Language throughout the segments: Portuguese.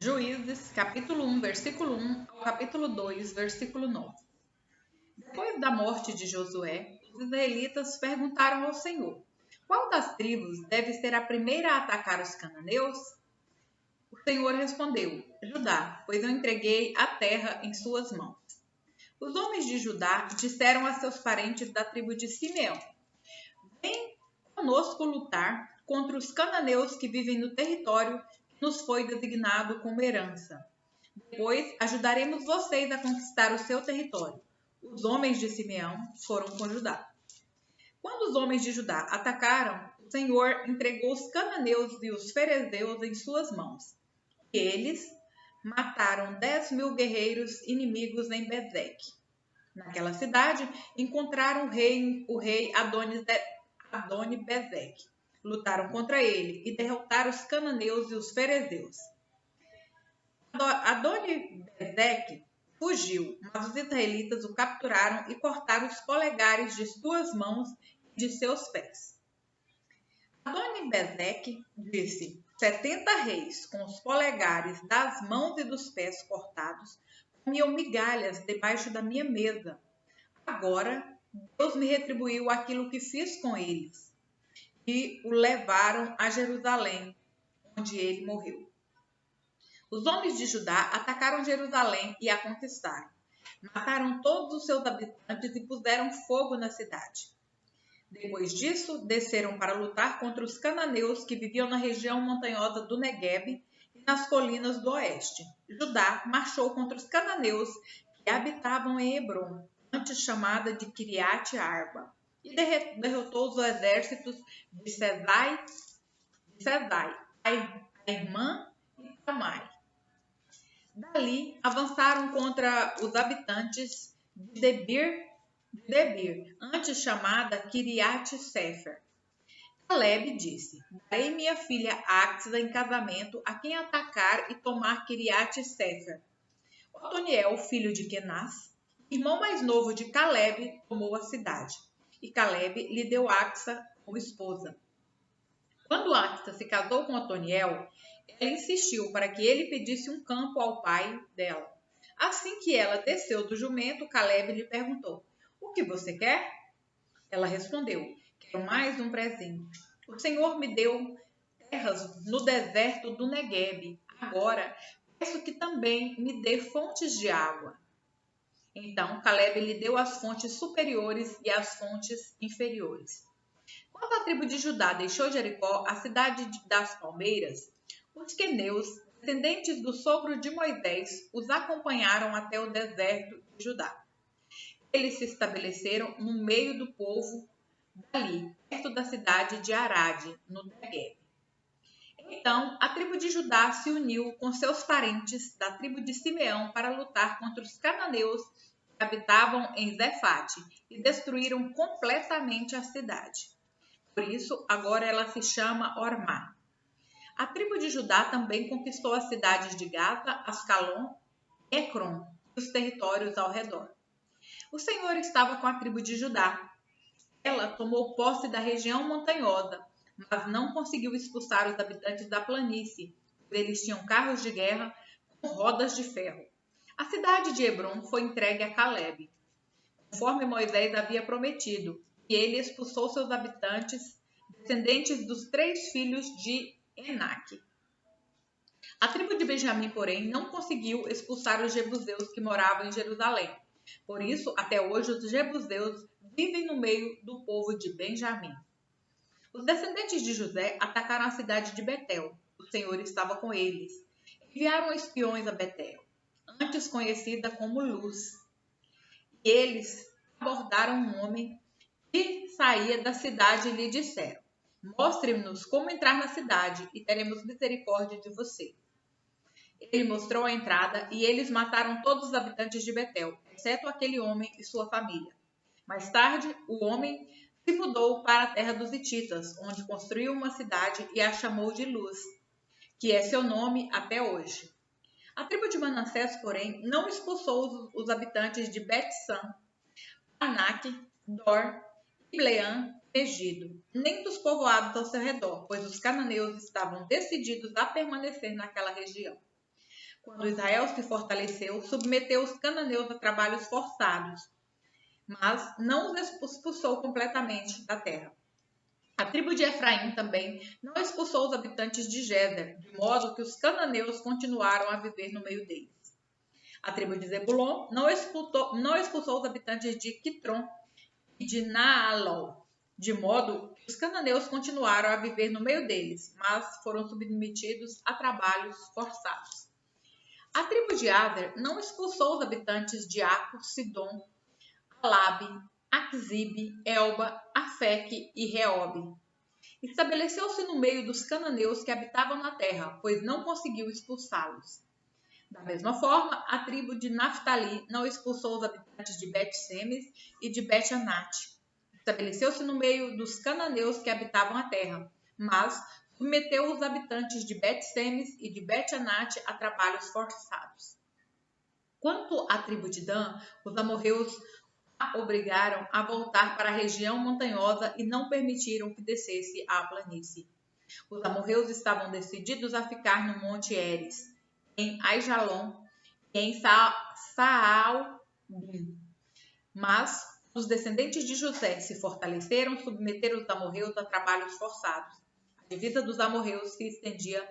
Juízes, capítulo 1, versículo 1 ao capítulo 2, versículo 9. Depois da morte de Josué, os israelitas perguntaram ao Senhor: qual das tribos deve ser a primeira a atacar os cananeus? O Senhor respondeu: Judá, pois eu entreguei a terra em suas mãos. Os homens de Judá disseram a seus parentes da tribo de Simeão: vem conosco lutar contra os cananeus que vivem no território que nos foi designado como herança. Depois ajudaremos vocês a conquistar o seu território. Os homens de Simeão foram com Judá. Quando os homens de Judá atacaram, o Senhor entregou os cananeus e os ferezeus em suas mãos. E eles mataram 10.000 guerreiros inimigos em Bezeque. Naquela cidade, encontraram o rei Adoni-Bezeque. Lutaram contra ele e derrotaram os cananeus e os ferezeus. Adoni-Bezeque fugiu, mas os israelitas o capturaram e cortaram os polegares de suas mãos e de seus pés. Adoni-Bezeque disse: 70 reis com os polegares das mãos e dos pés cortados comiam migalhas debaixo da minha mesa. Agora Deus me retribuiu aquilo que fiz com eles. E o levaram a Jerusalém, onde ele morreu. Os homens de Judá atacaram Jerusalém e a conquistaram. Mataram todos os seus habitantes e puseram fogo na cidade. Depois disso, desceram para lutar contra os cananeus que viviam na região montanhosa do Neguebe e nas colinas do oeste. Judá marchou contra os cananeus que habitavam em Hebrom, antes chamada de Kiriat Arba, e derrotou os exércitos de Sesai, Airmã e Tamai. Dali avançaram contra os habitantes de Debir, antes chamada Kiriat Sefer. Caleb disse: darei minha filha Axa em casamento a quem atacar e tomar Kiriat Sefer. Otoniel, filho de Kenaz, irmão mais novo de Caleb, tomou a cidade, e Caleb lhe deu Axa como esposa. Quando Axa se casou com Otoniel, ela insistiu para que ele pedisse um campo ao pai dela. Assim que ela desceu do jumento, Caleb lhe perguntou: o que você quer? Ela respondeu: quero mais um presente. O Senhor me deu terras no deserto do Neguebe. Agora, peço que também me dê fontes de água. Então, Caleb lhe deu as fontes superiores e as fontes inferiores. Quando a tribo de Judá deixou Jericó, a cidade das palmeiras, os queneus, descendentes do sogro de Moisés, os acompanharam até o deserto de Judá. Eles se estabeleceram no meio do povo dali, perto da cidade de Arade, no Negueb. Então, a tribo de Judá se uniu com seus parentes da tribo de Simeão para lutar contra os cananeus que habitavam em Zefate e destruíram completamente a cidade. Por isso, agora ela se chama Ormá. A tribo de Judá também conquistou as cidades de Gaza, Ascalon, Ecrom e os territórios ao redor. O Senhor estava com a tribo de Judá. Ela tomou posse da região montanhosa, mas não conseguiu expulsar os habitantes da planície, pois eles tinham carros de guerra com rodas de ferro. A cidade de Hebrom foi entregue a Caleb, conforme Moisés havia prometido, e ele expulsou seus habitantes, descendentes dos 3 filhos de Enaque. A tribo de Benjamim, porém, não conseguiu expulsar os jebuseus que moravam em Jerusalém. Por isso, até hoje, os jebuseus vivem no meio do povo de Benjamim. Os descendentes de José atacaram a cidade de Betel. O Senhor estava com eles. Enviaram espiões a Betel, antes conhecida como Luz. E eles abordaram um homem que saía da cidade e lhe disseram: mostre-nos como entrar na cidade e teremos misericórdia de você. Ele mostrou a entrada e eles mataram todos os habitantes de Betel, exceto aquele homem e sua família. Mais tarde, o homem se mudou para a terra dos Hititas, onde construiu uma cidade e a chamou de Luz, que é seu nome até hoje. A tribo de Manassés, porém, não expulsou os habitantes de Bet-San, Anak, Dor, Ibleã, Megido, nem dos povoados ao seu redor, pois os cananeus estavam decididos a permanecer naquela região. Quando Israel se fortaleceu, submeteu os cananeus a trabalhos forçados, mas não os expulsou completamente da terra. A tribo de Efraim também não expulsou os habitantes de Gezer, de modo que os cananeus continuaram a viver no meio deles. A tribo de Zebulon não expulsou os habitantes de Quitron e de Naalol, de modo que os cananeus continuaram a viver no meio deles, mas foram submetidos a trabalhos forçados. A tribo de Aser não expulsou os habitantes de Aco, Sidom, Alabe, Aquizibe, Elba, Afeque e Reobe. Estabeleceu-se no meio dos cananeus que habitavam na terra, pois não conseguiu expulsá-los. Da mesma forma, a tribo de Naftali não expulsou os habitantes de Bet-Semes e de Bet-Anate. Estabeleceu-se no meio dos cananeus que habitavam a terra, mas submeteu os habitantes de Bet-Semes e de Bet-Anate a trabalhos forçados. Quanto à tribo de Dan, os amorreus a obrigaram a voltar para a região montanhosa e não permitiram que descesse à planície. Os amorreus estavam decididos a ficar no Monte Heres, em Aijalon e em Saalbim. Mas os descendentes de José se fortaleceram, submeteram os amorreus a trabalhos forçados. A divisa dos amorreus se estendia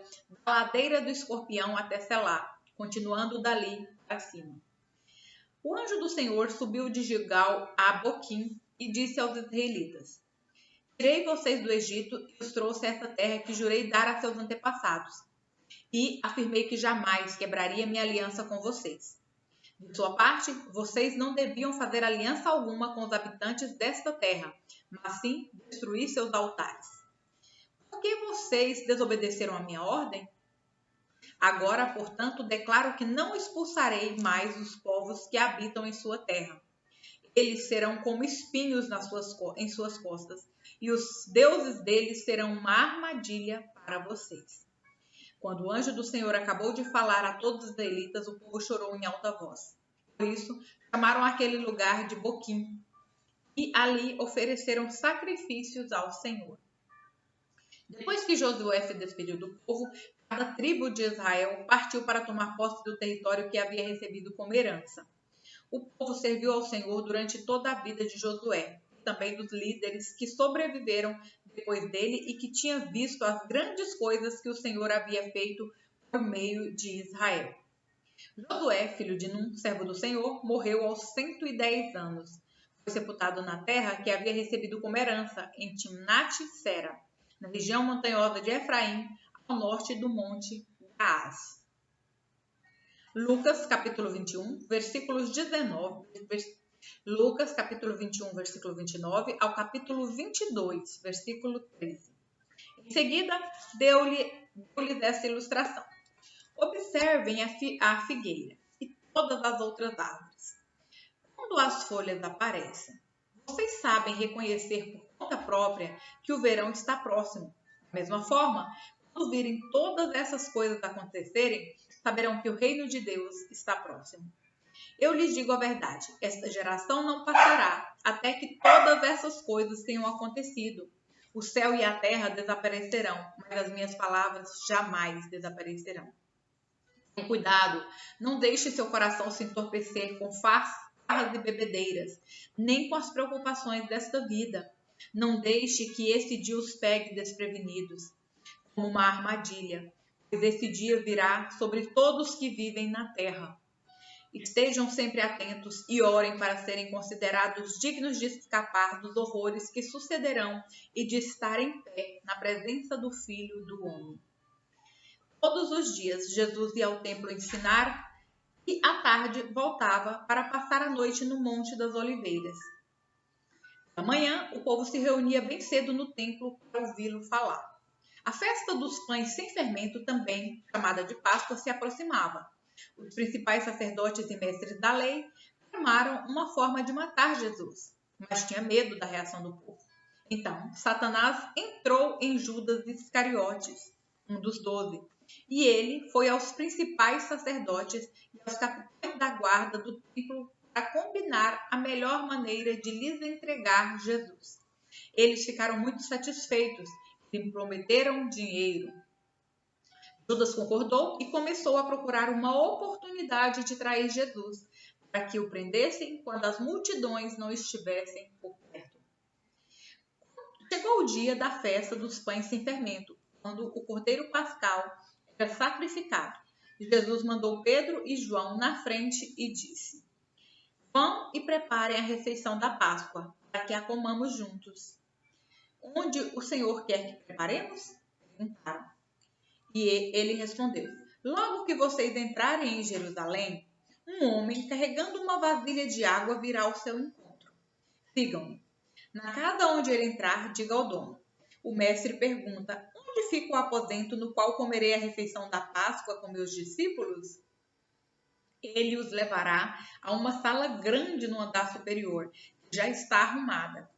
da ladeira do Escorpião até Selá, continuando dali para cima. O anjo do Senhor subiu de Gilgal a Boquim e disse aos israelitas: Tirei vocês do Egito e os trouxe a esta terra que jurei dar a seus antepassados. E afirmei que jamais quebraria minha aliança com vocês. De sua parte, vocês não deviam fazer aliança alguma com os habitantes desta terra, mas sim destruir seus altares. Por que vocês desobedeceram a minha ordem? Agora, portanto, declaro que não expulsarei mais os povos que habitam em sua terra. Eles serão como espinhos em suas costas, e os deuses deles serão uma armadilha para vocês. Quando o anjo do Senhor acabou de falar a todos os israelitas, o povo chorou em alta voz. Por isso, chamaram aquele lugar de Boquim, e ali ofereceram sacrifícios ao Senhor. Depois que Josué se despediu do povo, cada tribo de Israel partiu para tomar posse do território que havia recebido como herança. O povo serviu ao Senhor durante toda a vida de Josué, e também dos líderes que sobreviveram depois dele e que tinham visto as grandes coisas que o Senhor havia feito por meio de Israel. Josué, filho de Num, servo do Senhor, morreu aos 110 anos. Foi sepultado na terra que havia recebido como herança, em Timnat-Sera, na região montanhosa de Efraim, ao norte do monte Gaás. Lucas, capítulo 21, versículos 19, Lucas, capítulo 21, versículo 29, ao capítulo 22, versículo 13. Em seguida, deu-lhes essa ilustração. Observem a figueira e todas as outras árvores. Quando as folhas aparecem, vocês sabem reconhecer por conta própria que o verão está próximo. Da mesma forma, quando virem todas essas coisas acontecerem, saberão que o reino de Deus está próximo. Eu lhes digo a verdade, esta geração não passará até que todas essas coisas tenham acontecido. O céu e a terra desaparecerão, mas as minhas palavras jamais desaparecerão. Tenha cuidado, não deixe seu coração se entorpecer com farras e bebedeiras, nem com as preocupações desta vida. Não deixe que esse dia os pegue desprevenidos, como uma armadilha, pois esse dia virá sobre todos que vivem na terra. Estejam sempre atentos e orem para serem considerados dignos de escapar dos horrores que sucederão e de estar em pé na presença do Filho do Homem. Todos os dias Jesus ia ao templo ensinar e à tarde voltava para passar a noite no Monte das Oliveiras. Da manhã, o povo se reunia bem cedo no templo para ouvi-lo falar. A festa dos pães sem fermento, também chamada de Páscoa, se aproximava. Os principais sacerdotes e mestres da lei tramaram uma forma de matar Jesus, mas tinha medo da reação do povo. Então, Satanás entrou em Judas Iscariotes, um dos 12, e ele foi aos principais sacerdotes e aos capitães da guarda do templo para combinar a melhor maneira de lhes entregar Jesus. Eles ficaram muito satisfeitos e lhe prometeram dinheiro. Judas concordou e começou a procurar uma oportunidade de trair Jesus, para que o prendessem quando as multidões não estivessem por perto. Chegou o dia da festa dos pães sem fermento, quando o cordeiro pascal era sacrificado. Jesus mandou Pedro e João na frente e disse: Vão e preparem a refeição da Páscoa, para que a comamos juntos. Onde o Senhor quer que preparemos? Perguntaram. E ele respondeu: Logo que vocês entrarem em Jerusalém, um homem carregando uma vasilha de água virá ao seu encontro. Sigam-me. Na casa onde ele entrar, diga ao dono. O mestre pergunta: Onde fica o aposento no qual comerei a refeição da Páscoa com meus discípulos? Ele os levará a uma sala grande no andar superior, que já está arrumada.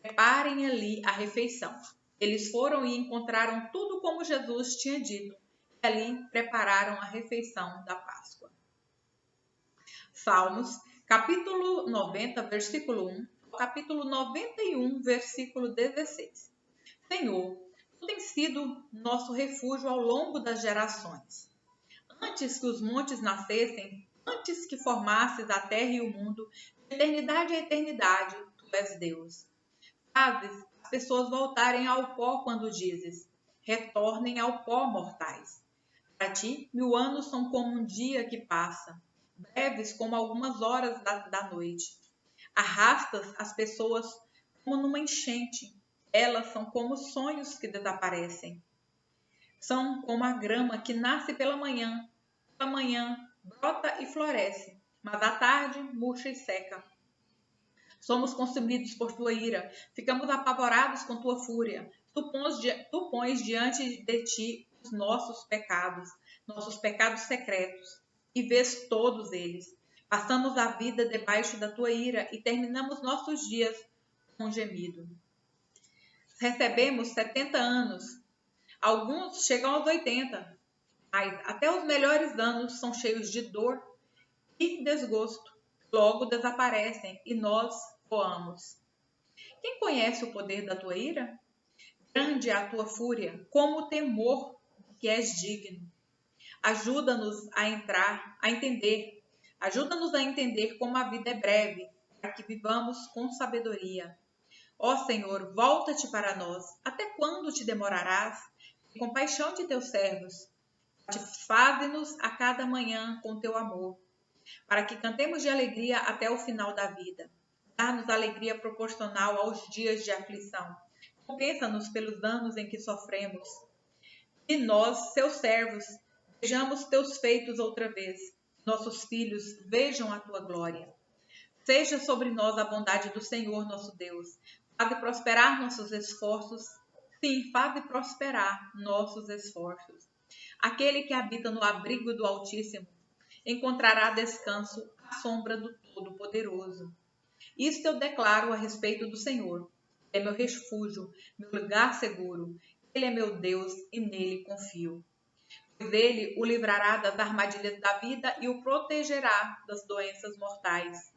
Preparem ali a refeição. Eles foram e encontraram tudo como Jesus tinha dito, e ali prepararam a refeição da Páscoa. Salmos, capítulo 90, versículo 1, capítulo 91, versículo 16. Senhor, Tu tens sido nosso refúgio ao longo das gerações. Antes que os montes nascessem, antes que formasses a terra e o mundo, de eternidade a eternidade, Tu és Deus. Fazes as pessoas voltarem ao pó quando dizes: retornem ao pó, mortais. Para ti, 1000 anos são como um dia que passa, breves como algumas horas da noite. Arrastas as pessoas como numa enchente. Elas são como sonhos que desaparecem. São como a grama que nasce pela manhã brota e floresce, mas à tarde murcha e seca. Somos consumidos por tua ira, ficamos apavorados com tua fúria. Tu pões diante de ti os nossos pecados secretos, e vês todos eles. Passamos a vida debaixo da tua ira e terminamos nossos dias com gemido. Recebemos 70 anos, alguns chegam aos 80, mas até os melhores anos são cheios de dor e desgosto. Logo desaparecem e nós voamos. Quem conhece o poder da tua ira? Grande é a tua fúria, como o temor que és digno. Ajuda-nos a entender. Ajuda-nos a entender como a vida é breve, para que vivamos com sabedoria. Ó Senhor, volta-te para nós. Até quando te demorarás? Tem compaixão de teus servos. Satisfaze-nos a cada manhã com teu amor, para que cantemos de alegria até o final da vida. Dá-nos alegria proporcional aos dias de aflição. Compensa-nos pelos anos em que sofremos. E nós, seus servos, vejamos teus feitos outra vez. Nossos filhos vejam a tua glória. Seja sobre nós a bondade do Senhor nosso Deus. Faze prosperar nossos esforços. Sim, faze prosperar nossos esforços. Aquele que habita no abrigo do Altíssimo encontrará descanso à sombra do Todo-Poderoso. Isto eu declaro a respeito do Senhor. Ele é meu refúgio, meu lugar seguro. Ele é meu Deus e nele confio. Pois ele o livrará das armadilhas da vida e o protegerá das doenças mortais.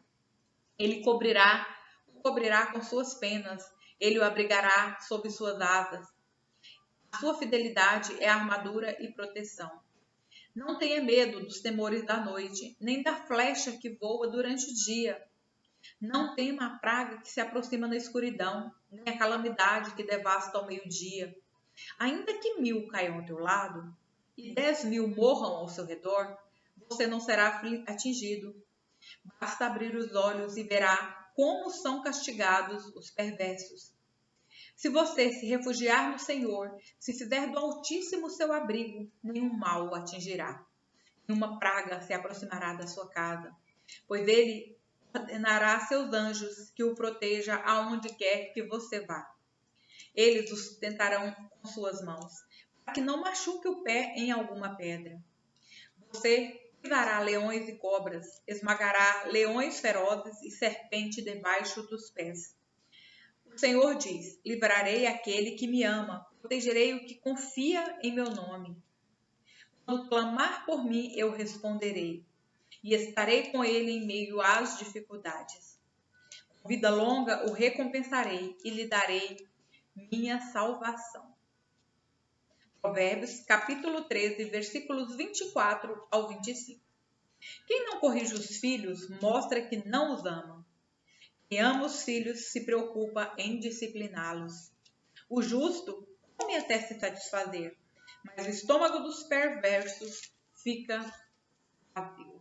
Ele o cobrirá com suas penas. Ele o abrigará sob suas asas. A sua fidelidade é armadura e proteção. Não tenha medo dos temores da noite, nem da flecha que voa durante o dia. Não tema a praga que se aproxima na escuridão, nem a calamidade que devasta ao meio-dia. Ainda que 1000 caiam ao teu lado e 10.000 morram ao seu redor, você não será atingido. Basta abrir os olhos e verá como são castigados os perversos. Se você se refugiar no Senhor, se fizer do Altíssimo seu abrigo, nenhum mal o atingirá. Nenhuma praga se aproximará da sua casa, pois ele ordenará a seus anjos que o proteja aonde quer que você vá. Eles o sustentarão com suas mãos, para que não machuque o pé em alguma pedra. Você pisará leões e cobras, esmagará leões ferozes e serpente debaixo dos pés. O Senhor diz: livrarei aquele que me ama, protegerei o que confia em meu nome. Quando clamar por mim, eu responderei, e estarei com ele em meio às dificuldades. Com vida longa o recompensarei e lhe darei minha salvação. Provérbios, capítulo 13, versículos 24 ao 25. Quem não corrige os filhos mostra que não os ama. Quem ama os filhos se preocupa em discipliná-los. O justo come até se satisfazer, mas o estômago dos perversos fica vazio.